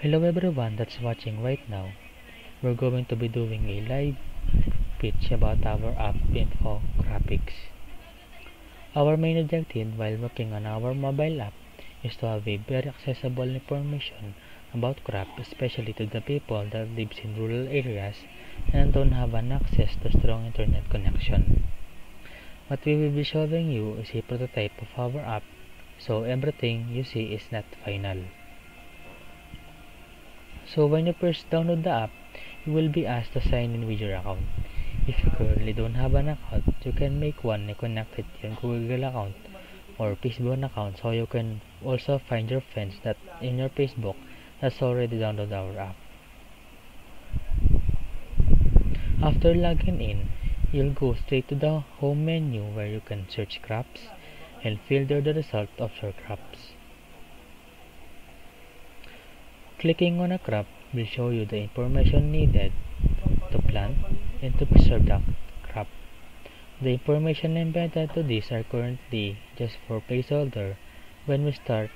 Hello everyone that's watching right now. We're going to be doing a live pitch about our app infographics. Our main objective while working on our mobile app is to have a very accessible information about craft, especially to the people that lives in rural areas and don't have an access to strong internet connection. What we will be showing you is a prototype of our app, so everything you see is not final. So when you first download the app, you will be asked to sign in with your account. If you currently don't have an account, you can make one and connect it to your Google account or Facebook account, so you can also find your friends that in your Facebook that's already downloaded our app. After logging in, you'll go straight to the home menu where you can search crops and filter the result of your crops. Clicking on a crop will show you the information needed to plant and to preserve the crop. The information embedded to these are currently just for placeholder when we start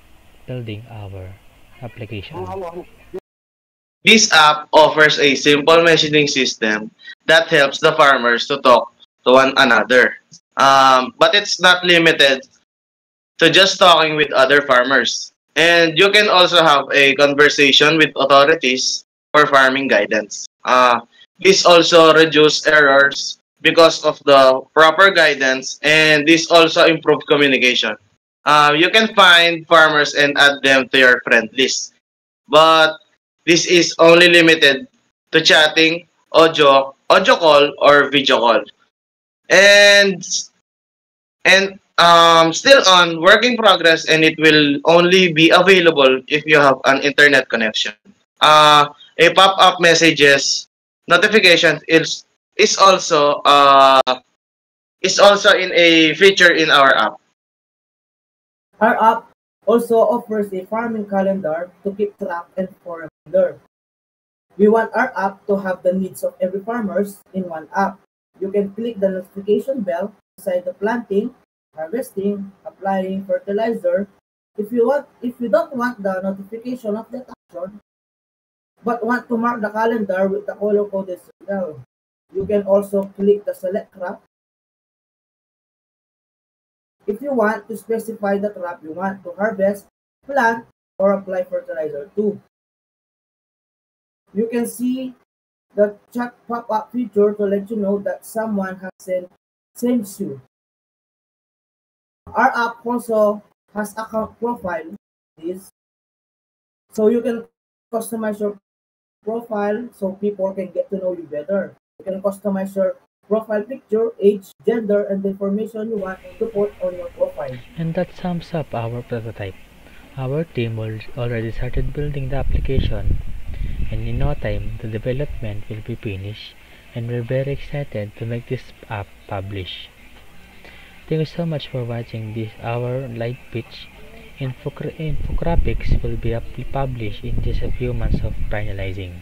building our application. This app offers a simple messaging system that helps the farmers to talk to one another. But it's not limited to just talking with other farmers. And you can also have a conversation with authorities for farming guidance. This also reduces errors because of the proper guidance, and this also improves communication. You can find farmers and add them to your friend list. But this is only limited to chatting, audio call, or video call. And still on work in progress, and it will only be available if you have an internet connection. A pop-up messages notification is also in a feature in our app. Our app also offers a farming calendar to keep track and for reminder. We want our app to have the needs of every farmers in one app. You can click the notification bell beside the planting, harvesting, applying fertilizer. If you don't want the notification of that action, but want to mark the calendar with the color coded signal, you can also click the select crop. If you want to specify the crop you want to harvest, plant, or apply fertilizer to. You can see the chat pop-up feature to let you know that someone has sent you. Our app also has account profile, so you can customize your profile so people can get to know you better. You can customize your profile picture, age, gender, and the information you want to put on your profile. And that sums up our prototype. Our team already started building the application, and in no time the development will be finished, and we're very excited to make this app publish. Thank you so much for watching this our live pitch. Infographics will be published in just a few months of finalizing.